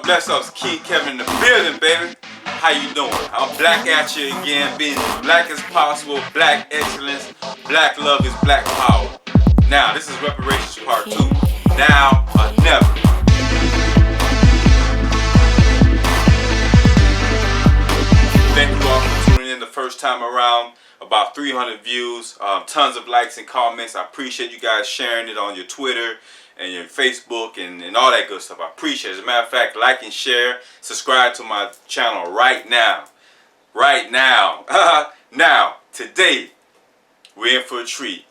Bless ups, King Kevin in the building, baby. How you doing? I'm black at you again, being as black as possible, black excellence, black love is black power. Now, this is Reparations Part 2. Now or never. Thank you all for tuning in the first time around. About 300 views, tons of likes and comments. I appreciate you guys sharing it on your Twitter and your Facebook and all that good stuff. I appreciate it. As a matter of fact, like and share, subscribe to my channel right now. Right now. Now, today, we're in for a treat.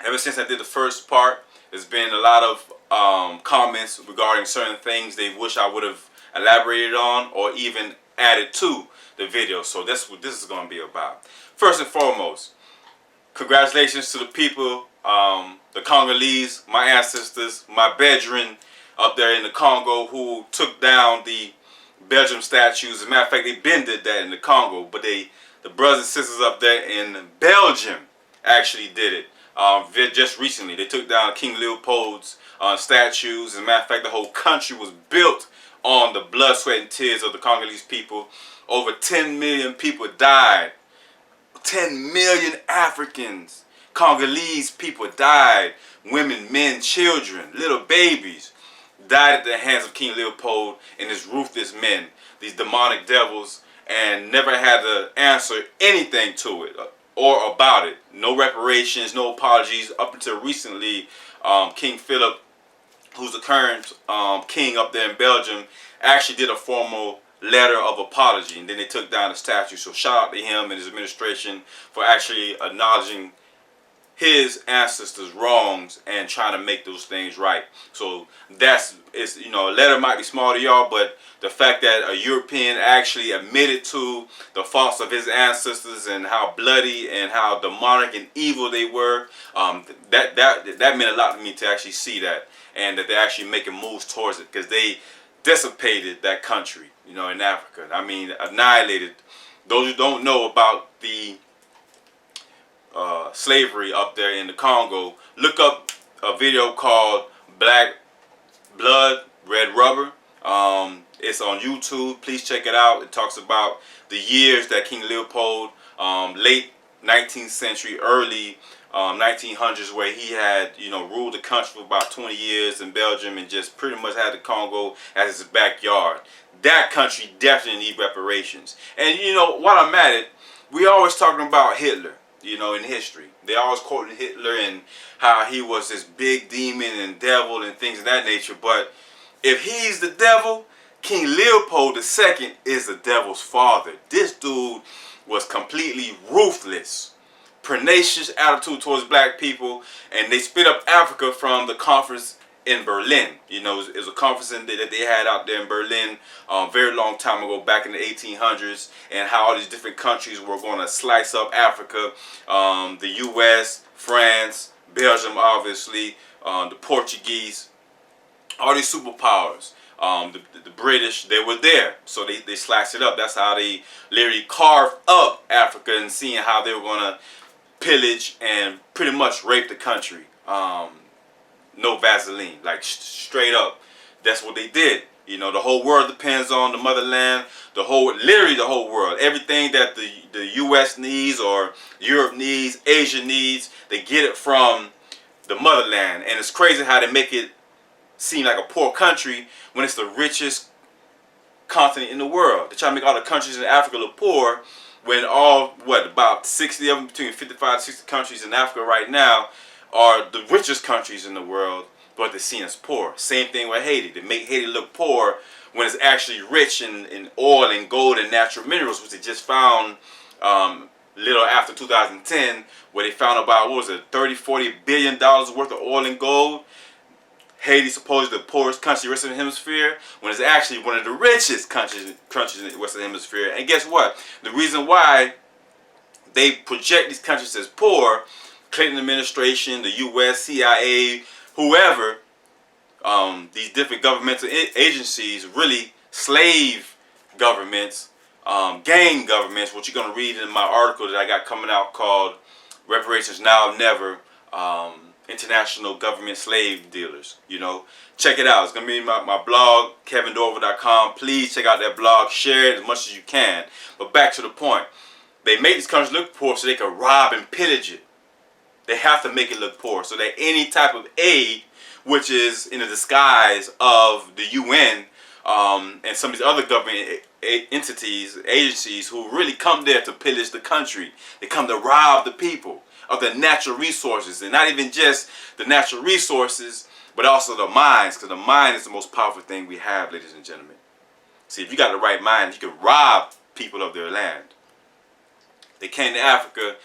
Ever since I did the first part, there's been a lot of comments regarding certain things they wish I would have elaborated on or even added to the video. So that's what this is going to be about. First and foremost, congratulations to the people, the Congolese, my ancestors, my brethren up there in the Congo who took down the Belgium statues. As a matter of fact, they been did that in the Congo, but the brothers and sisters up there in Belgium actually did it. Just recently, they took down King Leopold's statues. As a matter of fact, the whole country was built on the blood, sweat, and tears of the Congolese people. Over 10 million people died. 10 million Africans, Congolese people died. Women, men, children, little babies died at the hands of King Leopold and his ruthless men, these demonic devils, and never had to answer anything to it or about it. No reparations, no apologies. Up until recently, King Philip, who's the current king up there in Belgium, actually did a formal letter of apology, and then they took down the statue. So shout out to him and his administration for actually acknowledging his ancestors' wrongs and trying to make those things right. So it's a letter might be small to y'all, but the fact that a European actually admitted to the faults of his ancestors and how bloody and how demonic and evil they were, that meant a lot to me to actually see that, and that they're actually making moves towards it, because they dissipated that country, in Africa. I mean, annihilated. Those who don't know about the slavery up there in the Congo, look up a video called Black Blood, Red Rubber. It's on YouTube. Please check it out. It talks about the years that King Leopold, late 19th century, early 1900s, where he had ruled the country for about 20 years in Belgium and just pretty much had the Congo as his backyard. That country definitely needs reparations. And while I'm at it, we always talking about Hitler, in history. They always quoting Hitler and how he was this big demon and devil and things of that nature. But if he's the devil, King Leopold II is the devil's father. This dude was completely ruthless, pernicious attitude towards black people, and they split up Africa from the conference in Berlin. It was a conference that they had out there in Berlin a very long time ago, back in the 1800s, and how all these different countries were going to slice up Africa. The U.S., France, Belgium, obviously, the Portuguese, all these superpowers. The British, they were there, so they sliced it up. That's how they literally carved up Africa, and seeing how they were going to pillage and pretty much rape the country. No Vaseline, like straight up. That's what they did. The whole world depends on the motherland. Literally the whole world. Everything that the U.S. needs or Europe needs, Asia needs, they get it from the motherland. And it's crazy how they make it seem like a poor country when it's the richest continent in the world. They try to make all the countries in Africa look poor, when about 60 of them, between 55 to 60 countries in Africa right now, are the richest countries in the world, but they're seen as poor. Same thing with Haiti. They make Haiti look poor when it's actually rich in oil and gold and natural minerals, which they just found little after 2010, where they found about, $30-40 billion worth of oil and gold. Haiti supposedly the poorest country in the Western Hemisphere, when it's actually one of the richest countries in the Western Hemisphere. And guess what? The reason why they project these countries as poor, Clinton administration, the U.S., CIA, whoever, these different governmental agencies, really slave governments, gang governments, which you're going to read in my article that I got coming out called Reparations Now or Never, international government slave dealers. You know, check it out. It's going to be in my blog, KevinDorival.com. Please check out that blog. Share it as much as you can. But back to the point. They make these countries look poor so they can rob and pillage it. They have to make it look poor so that any type of aid, which is in the disguise of the UN and some of these other government entities, agencies who really come there to pillage the country. They come to rob the people of their natural resources, and not even just the natural resources, but also the minds, because the mind is the most powerful thing we have, ladies and gentlemen. See, if you got the right mind, you can rob people of their land. They came to Africa.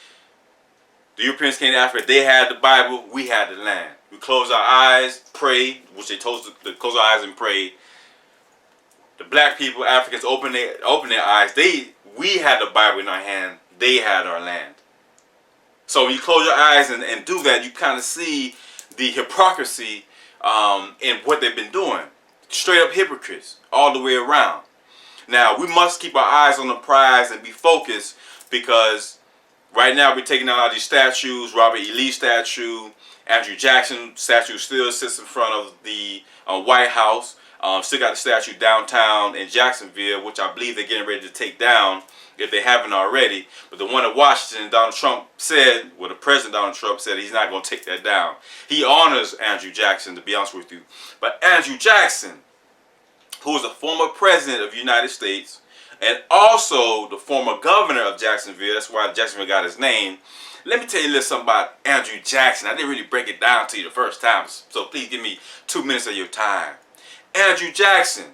The Europeans came to Africa. They had the Bible. We had the land. We closed our eyes, prayed, which they told us to close our eyes and pray. The black people, Africans, opened their eyes. We had the Bible in our hand. They had our land. So when you close your eyes and do that, you kind of see the hypocrisy in what they've been doing. Straight up hypocrites all the way around. Now, we must keep our eyes on the prize and be focused, because right now we're taking out all these statues. Robert E. Lee statue, Andrew Jackson statue still sits in front of the White House. Still got the statue downtown in Jacksonville, which I believe they're getting ready to take down if they haven't already. But the one in Washington, Donald Trump said, well, the President Donald Trump said he's not going to take that down. He honors Andrew Jackson, to be honest with you. But Andrew Jackson, who was a former president of the United States, and also the former governor of Jacksonville, that's why Jacksonville got his name. Let me tell you a little something about Andrew Jackson. I didn't really break it down to you the first time, so please give me 2 minutes of your time. Andrew Jackson,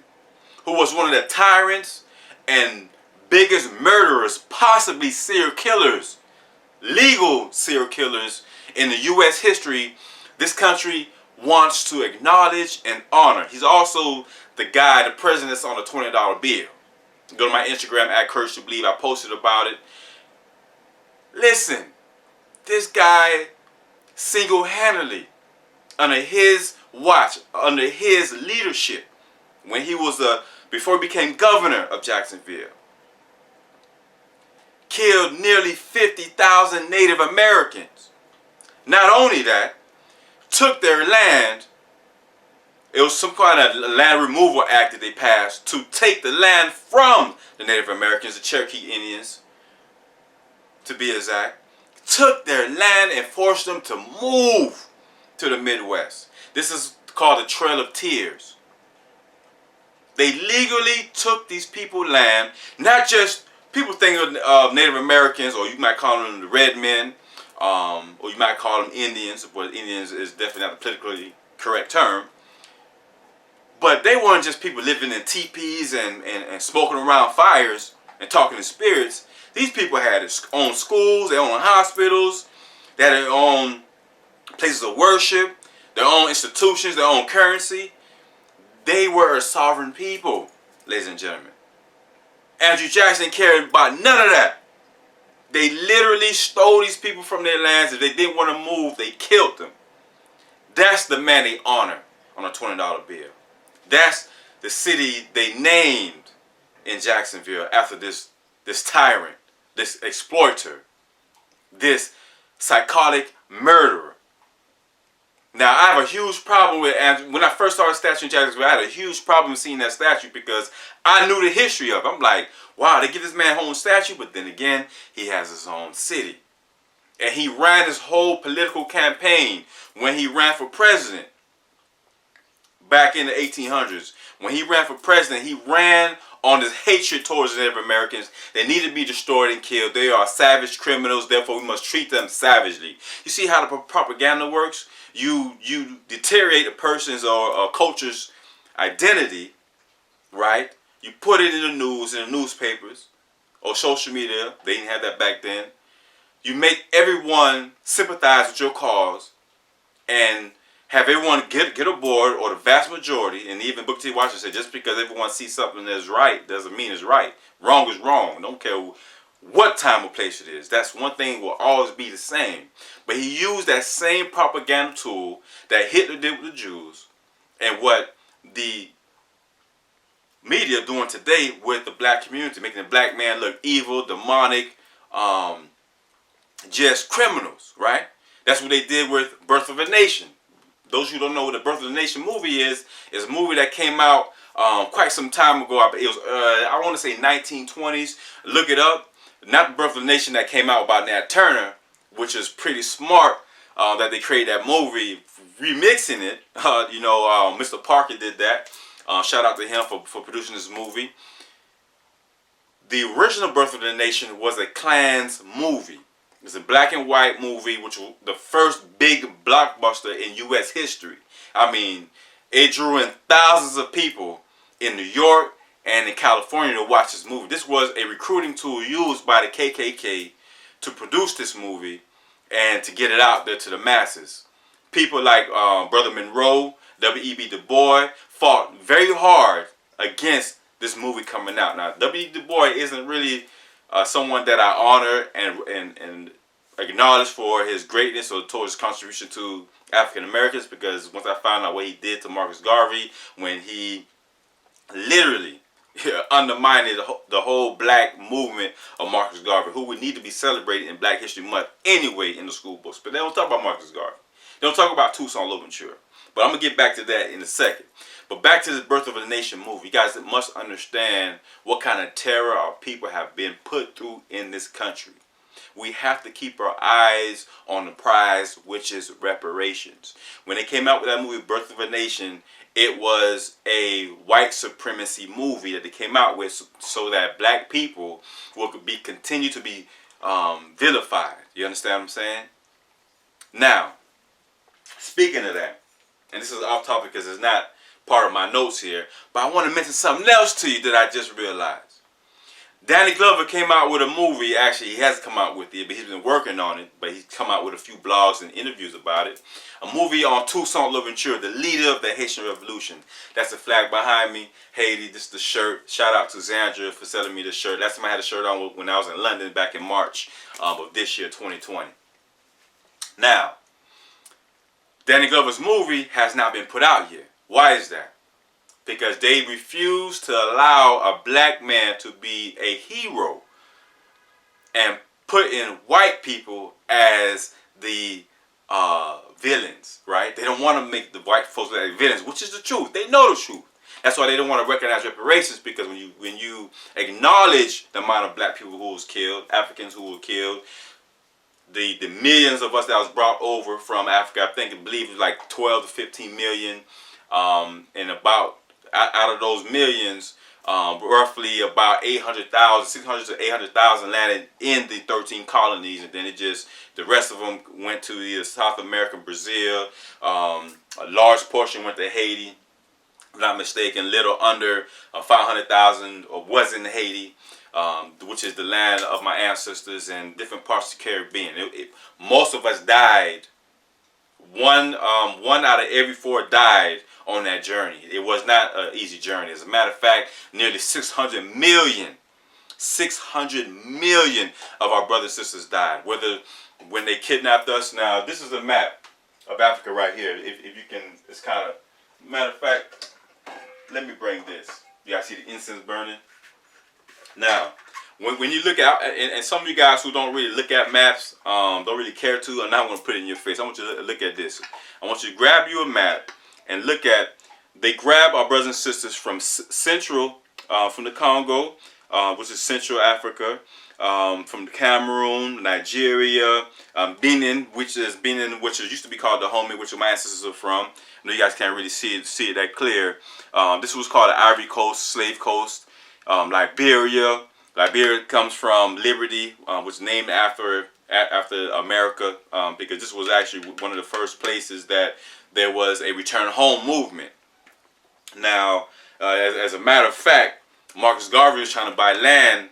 who was one of the tyrants and biggest murderers, possibly serial killers, legal serial killers in the U.S. history, this country wants to acknowledge and honor. He's also the guy, the president that's on the $20 bill. Go to my Instagram, @CourageToBelieve. I posted about it. Listen, this guy single-handedly, under his watch, under his leadership, when he was before he became governor of Jacksonville, killed nearly 50,000 Native Americans. Not only that, took their land. It was some kind of land removal act that they passed to take the land from the Native Americans, the Cherokee Indians, to be exact. Took their land and forced them to move to the Midwest. This is called the Trail of Tears. They legally took these people's land. Not just, people think of Native Americans, or you might call them the red men, or you might call them Indians, but Indians is definitely not a politically correct term. But they weren't just people living in teepees and smoking around fires and talking to spirits. These people had their own schools, their own hospitals, they had their own places of worship, their own institutions, their own currency. They were a sovereign people, ladies and gentlemen. Andrew Jackson cared about none of that. They literally stole these people from their lands. If they didn't want to move, they killed them. That's the man they honor on a $20 bill. That's the city they named in Jacksonville after this tyrant, this exploiter, this psychotic murderer. Now, I have a huge problem with, and when I first saw the statue in Jacksonville, I had a huge problem seeing that statue because I knew the history of it. I'm like, wow, they give this man his own statue, but then again, he has his own city. And he ran his whole political campaign when he ran for president. Back in the 1800s, when he ran for president, he ran on this hatred towards the Native Americans. They need to be destroyed and killed. They are savage criminals, therefore we must treat them savagely. You see how the propaganda works? You deteriorate a person's or a culture's identity, right? You put it in the news, in the newspapers, or social media. They didn't have that back then. You make everyone sympathize with your cause and have everyone get aboard, or the vast majority, and even Booker T. Washington said, just because everyone sees something that's right doesn't mean it's right. Wrong is wrong. Don't care what time or place it is. That's one thing will always be the same. But he used that same propaganda tool that Hitler did with the Jews, and what the media are doing today with the black community, making the black man look evil, demonic, just criminals, right? That's what they did with Birth of a Nation. Those who don't know what the Birth of the Nation movie is a movie that came out quite some time ago. It was, I want to say 1920s. Look it up. Not the Birth of the Nation that came out by Nat Turner, which is pretty smart that they created that movie, remixing it. Mr. Parker did that. Shout out to him for producing this movie. The original Birth of the Nation was a Klans movie. It's a black and white movie, which was the first big blockbuster in U.S. history. I mean, it drew in thousands of people in New York and in California to watch this movie. This was a recruiting tool used by the KKK to produce this movie and to get it out there to the masses. People like Brother Monroe, W.E.B. Du Bois fought very hard against this movie coming out. Now, W.E.B. Du Bois isn't really someone that I honor and acknowledge for his greatness or towards his contribution to African Americans, because once I found out what he did to Marcus Garvey when he literally undermined the whole black movement of Marcus Garvey, who would need to be celebrated in Black History Month anyway in the school books. But they don't talk about Marcus Garvey. They don't talk about Toussaint Louverture. But I'm going to get back to that in a second. But back to this Birth of a Nation movie. You guys must understand what kind of terror our people have been put through in this country. We have to keep our eyes on the prize, which is reparations. When they came out with that movie, Birth of a Nation, it was a white supremacy movie that they came out with so that black people will continue to be vilified. You understand what I'm saying? Now, speaking of that, and this is off topic because it's not part of my notes here, but I want to mention something else to you that I just realized. Danny Glover came out with a movie. Actually, he hasn't come out with it, but he's been working on it. But he's come out with a few blogs and interviews about it. A movie on Toussaint Louverture, the leader of the Haitian Revolution. That's the flag behind me. Haiti, this is the shirt. Shout out to Zandra for selling me the shirt. Last time I had a shirt on when I was in London back in March of this year, 2020. Now, Danny Glover's movie has not been put out yet. Why is that? Because they refuse to allow a black man to be a hero and put in white people as the villains, right? They don't want to make the white folks like villains, which is the truth. They know the truth. That's why they don't want to recognize reparations, because when you acknowledge the amount of black people who was killed, Africans who were killed, the millions of us that was brought over from Africa, I believe it was like 12 to 15 million, and about out of those millions, roughly about 800,000, 600 to 800,000 landed in the 13 colonies, and then the rest of them went to either South America, Brazil. A large portion went to Haiti, if I'm not mistaken. Little under 500,000 was in Haiti, which is the land of my ancestors, and different parts of the Caribbean. Most of us died. One out of every 4 died on that journey. It was not an easy journey. As a matter of fact, nearly 600 million of our brothers and sisters died. When they kidnapped us. Now, this is a map of Africa right here. If you can, it's kind of, matter of fact, let me bring this. You guys see the incense burning? Now, when you look at, and some of you guys who don't really look at maps, don't really care to, I'm not going to put it in your face. I want you to look at this. I want you to grab you a map and look at, they grab our brothers and sisters from Central, from the Congo, which is Central Africa, from Cameroon, Nigeria, Benin, which used to be called the Dahomey, which my ancestors are from. I know you guys can't really see it that clear. This was called the Ivory Coast, Slave Coast. Liberia. Liberia comes from Liberty, which is named after America, because this was actually one of the first places that there was a return home movement. Now, as a matter of fact, Marcus Garvey was trying to buy land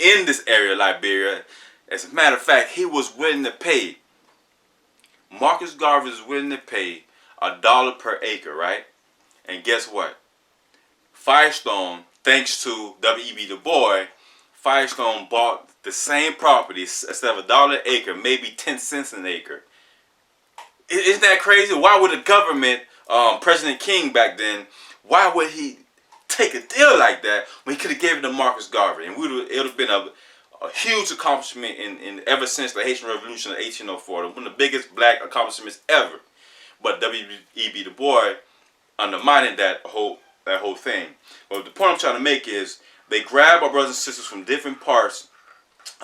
in this area of Liberia. As a matter of fact, he was willing to pay. Marcus Garvey was willing to pay $1 per acre, right? And guess what? Firestone, thanks to W.E.B. Du Bois, Firestone bought the same property instead of $1 an acre, maybe 10 cents an acre. Isn't that crazy? Why would the government, President King back then, why would he take a deal like that when he could have given it to Marcus Garvey? And it would have been a huge accomplishment in ever since the Haitian Revolution of 1804. One of the biggest black accomplishments ever. But W.E.B. Du Bois undermining that whole thing. But the point I'm trying to make is they grab our brothers and sisters from different parts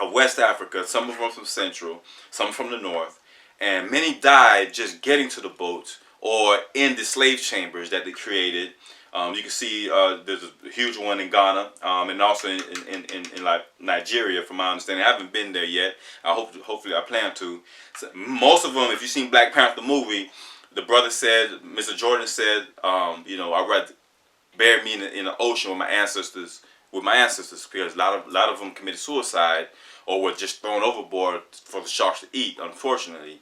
of West Africa, some of them from Central, some from the North, and many died just getting to the boats or in the slave chambers that they created. You can see there's a huge one in Ghana and also in like Nigeria, from my understanding. I haven't been there yet. Hopefully I plan to. So most of them, if you've seen Black Panther the movie, the brother said, Mr. Jordan said, you know, I'd rather bury me in the ocean with my ancestors, because a lot of them committed suicide or were just thrown overboard for the sharks to eat, unfortunately.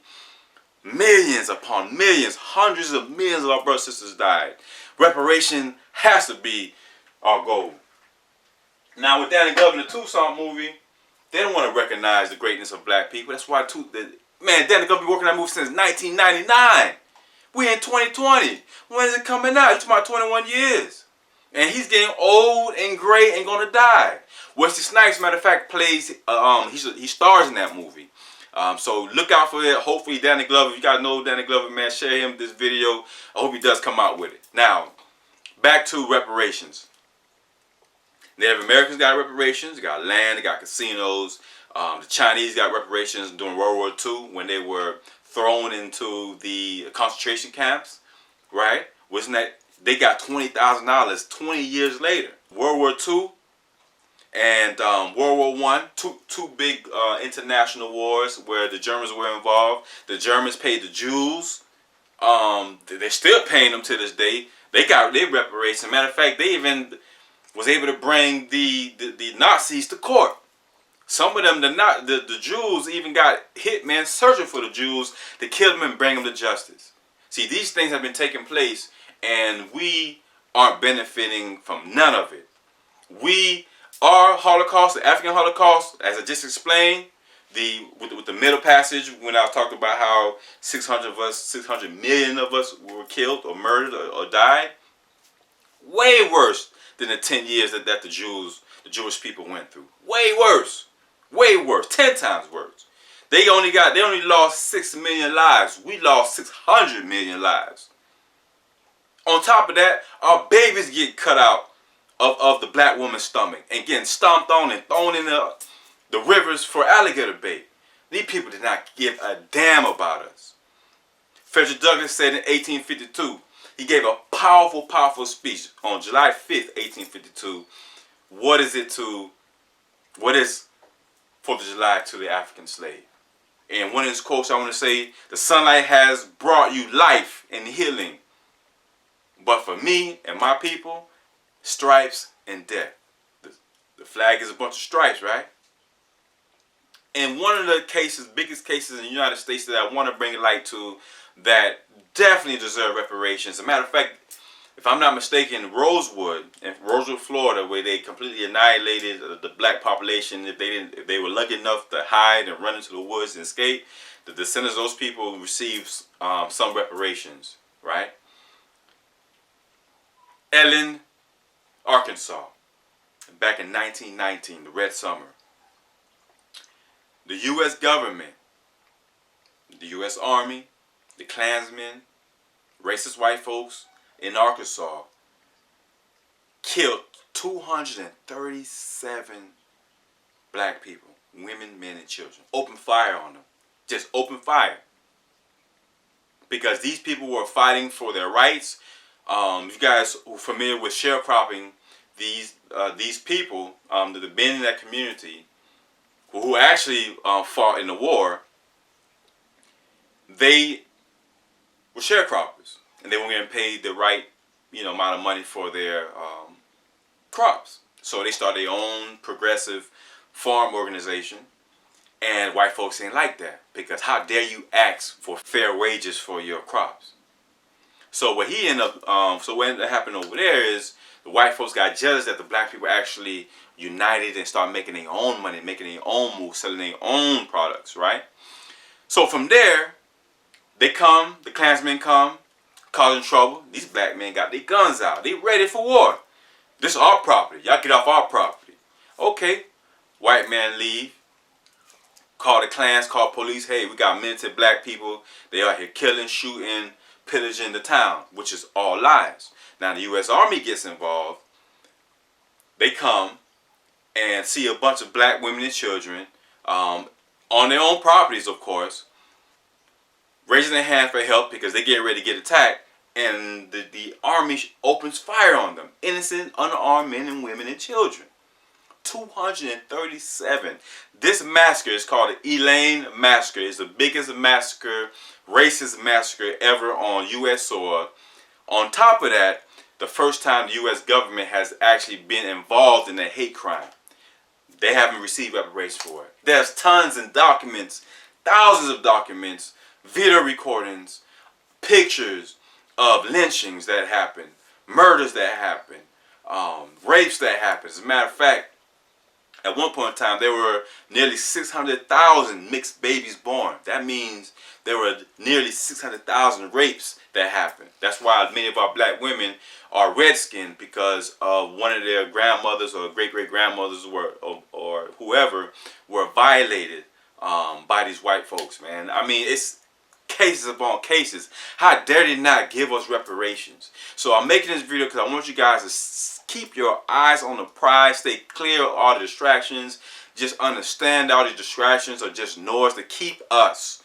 Millions upon millions, hundreds of millions of our brothers and sisters died. Reparation has to be our goal. Now, with Danny Glover in the Tucson movie, they don't want to recognize the greatness of black people. That's why, Danny Glover been working on that movie since 1999. We in 2020. When is it coming out? It's about 21 years. And he's getting old and gray and going to die. Wesley Snipes, matter of fact, plays, he stars in that movie. So look out for it. Hopefully Danny Glover, if you guys know Danny Glover, man, share him this video. I hope he does come out with it. Now, back to reparations. Native Americans got reparations. They got land, they got casinos. The Chinese got reparations during World War II when they were thrown into the concentration camps, right? Wasn't that, they got $20,000 20 years later. World War II and World War I, two big international wars where the Germans were involved. The Germans paid the Jews. They're still paying them to this day. They got their reparations. Matter of fact, they even was able to bring the Nazis to court. Some of them, the Jews even got hitmen searching for the Jews to kill them and bring them to justice. See, these things have been taking place, and we aren't benefiting from none of it. Our Holocaust, the African Holocaust, as I just explained, with the middle passage when I talked about how 600 million of us were killed or murdered or died, way worse than the 10 years that the Jewish people went through. Way worse. Way worse. 10 times worse. They only lost 6 million lives. We lost 600 million lives. On top of that, our babies get cut out of the black woman's stomach and getting stomped on and thrown in the rivers for alligator bait. These people did not give a damn about us. Frederick Douglass said in 1852, he gave a powerful, powerful speech on July 5th, 1852. What is 4th of July to the African slave? And one of his quotes I want to say, the sunlight has brought you life and healing. But for me and my people, stripes and death. The flag is a bunch of stripes, right? And one of the biggest cases in the United States that I want to bring light to that definitely deserve reparations. As a matter of fact, if I'm not mistaken, Rosewood, Florida, where they completely annihilated the black population, if they were lucky enough to hide and run into the woods and escape, the descendants of those people received some reparations, right? Ellen, Arkansas, back in 1919, the Red Summer. The U.S. government, the U.S. Army, the Klansmen, racist white folks in Arkansas killed 237 black people, women, men, and children. Opened fire on them. Just open fire. Because these people were fighting for their rights. You guys who are familiar with sharecropping, these people that have been in that community, who actually fought in the war, they were sharecroppers, and they weren't getting paid the right, amount of money for their crops. So they started their own progressive farm organization, and white folks didn't like that because how dare you ask for fair wages for your crops? So what happened over there is the white folks got jealous that the black people actually united and started making their own money, making their own moves, selling their own products, right? So from there, the Klansmen come, causing trouble. These black men got their guns out. They ready for war. This is our property. Y'all get off our property. Okay. white man leave, call the clans, call police. Hey, we got militant black people. They are here killing, shooting, pillaging the town, which is all lies. Now the U.S. Army gets involved. They come and see a bunch of black women and children on their own properties, of course, raising their hand for help because they get ready to get attacked. And the army opens fire on them. Innocent, unarmed men and women and children. 237. This massacre is called the Elaine Massacre. It's the biggest massacre, racist massacre ever on U.S. soil. On top of that, the first time the U.S. government has actually been involved in a hate crime. They haven't received reparations for it. There's tons of documents, thousands of documents, video recordings, pictures of lynchings that happen, murders that happen, rapes that happen. As a matter of fact, at one point in time, there were nearly 600,000 mixed babies born. That means there were nearly 600,000 rapes that happened. That's why many of our black women are red-skinned, because one of their grandmothers or great-great-grandmothers or whoever were violated by these white folks, man. I mean, it's cases upon cases. How dare they not give us reparations? So I'm making this video because I want you guys to keep your eyes on the prize, stay clear of all the distractions. Just understand all these distractions are just noise to keep us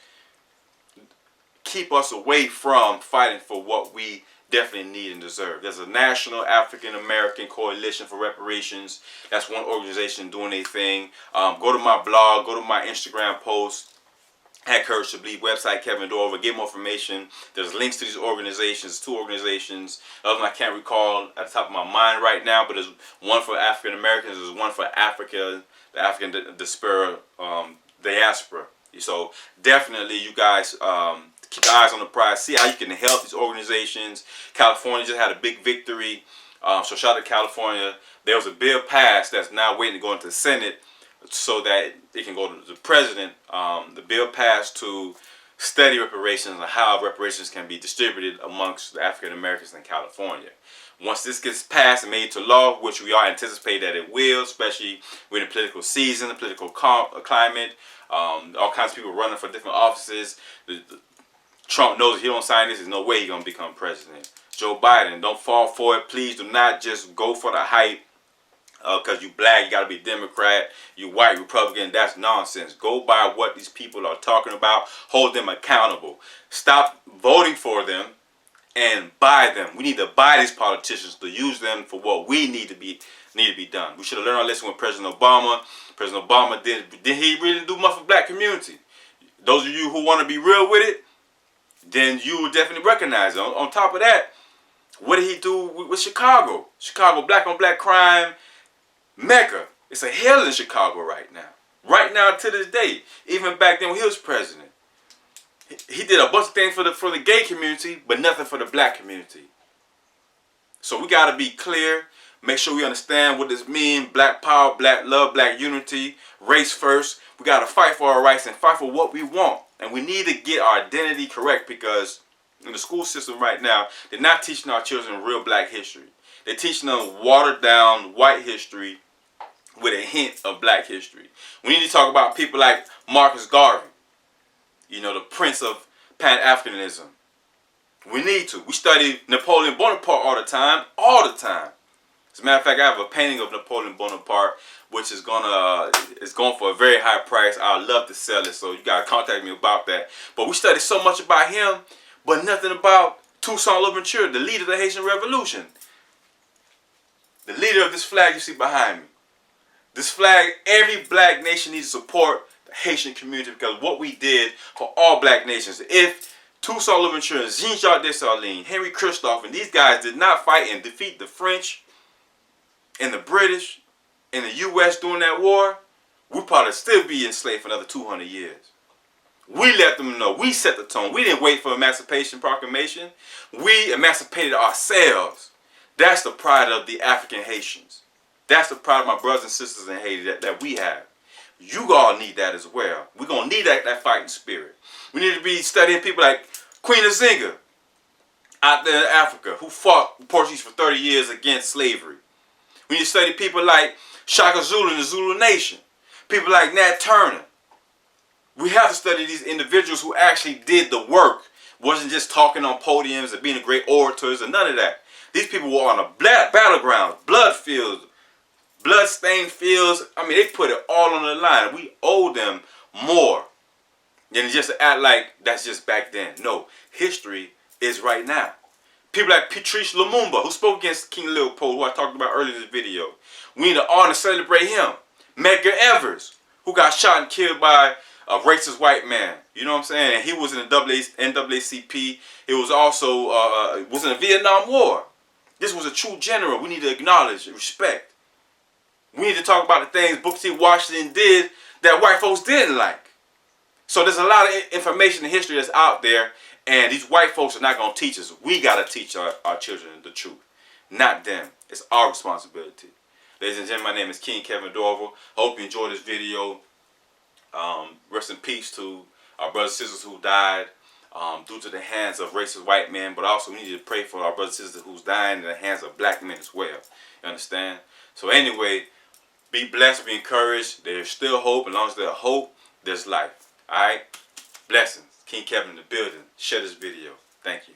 away from fighting for what we definitely need and deserve. There's a National African American Coalition for Reparations. That's one organization doing their thing. Go to my blog, go to my Instagram post, Had Courage to Bleed website, Kevin Dorival. Get more information. There's links to these organizations, 2 organizations. Other than I can't recall at the top of my mind right now, but there's one for African Americans, there's one for Africa, the African diaspora. So definitely you guys keep your eyes on the prize. See how you can help these organizations. California just had a big victory. So shout out to California. There was a bill passed that's now waiting to go into the Senate so that it can go to the president. The bill passed to study reparations and how reparations can be distributed amongst the African Americans in California. Once this gets passed and made to law, which we are anticipating that it will, especially with the political season, the political climate, all kinds of people running for different offices. Trump knows if he don't sign this, there's no way he's going to become president. Joe Biden, don't fall for it. Please do not just go for the hype. Because you black, you got to be Democrat. You white, Republican, that's nonsense. Go by what these people are talking about. Hold them accountable. Stop voting for them and buy them. We need to buy these politicians to use them for what we need to be done. We should have learned our lesson with President Obama. President Obama did he really do much for the black community? Those of you who want to be real with it, then you will definitely recognize it. On top of that, what did he do with Chicago? Chicago, black on black crime Mecca. It's a hell in Chicago right now. Right now to this day. Even back then when he was president. He did a bunch of things for the gay community, but nothing for the black community. So we got to be clear. Make sure we understand what this means. Black power, black love, black unity. Race first. We got to fight for our rights and fight for what we want. And we need to get our identity correct, because in the school system right now, they're not teaching our children real black history. They're teaching them watered down white history with a hint of black history. We need to talk about people like Marcus Garvey, you know, the prince of Pan-Africanism. We need to. We study Napoleon Bonaparte all the time. As a matter of fact, I have a painting of Napoleon Bonaparte, which is going for a very high price. I'd love to sell it, so you got to contact me about that. But we study so much about him, but nothing about Toussaint Louverture, the leader of the Haitian Revolution. The leader of this flag you see behind me. This flag, every black nation needs to support the Haitian community, because what we did for all black nations. If Toussaint Louverture, Jean-Jacques Dessalines, Henry Christophe, and these guys did not fight and defeat the French and the British and the U.S. during that war, we'd probably still be enslaved for another 200 years. We let them know. We set the tone. We didn't wait for Emancipation Proclamation. We emancipated ourselves. That's the pride of the African Haitians. That's the pride of my brothers and sisters in Haiti that we have. You all need that as well. We're going to need that fighting spirit. We need to be studying people like Queen Azinga out there in Africa, who fought the Portuguese for 30 years against slavery. We need to study people like Shaka Zulu and the Zulu Nation. People like Nat Turner. We have to study these individuals who actually did the work. Wasn't just talking on podiums and being great orators and none of that. These people were on a battleground, blood fields, blood-stained fields. I mean, they put it all on the line. We owe them more than just to act like that's just back then. No, history is right now. People like Patrice Lumumba, who spoke against King Leopold, who I talked about earlier in this video. We need to honor and celebrate him. Medgar Evers, who got shot and killed by a racist white man. You know what I'm saying? And he was in the NAACP. He was also was in the Vietnam War. This was a true general. We need to acknowledge and respect. We need to talk about the things Booker T. Washington did that white folks didn't like. So there's a lot of information and history that's out there, and these white folks are not going to teach us. We got to teach our children the truth, not them. It's our responsibility. Ladies and gentlemen, my name is King Kevin Dorival. Hope you enjoyed this video. Rest in peace to our brothers and sisters who died due to the hands of racist white men, but also we need to pray for our brothers and sisters who's dying in the hands of black men as well. You understand? So anyway, be blessed, be encouraged. There's still hope. As long as there's hope, there's life. Alright? Blessings. King Kevin in the building. Share this video. Thank you.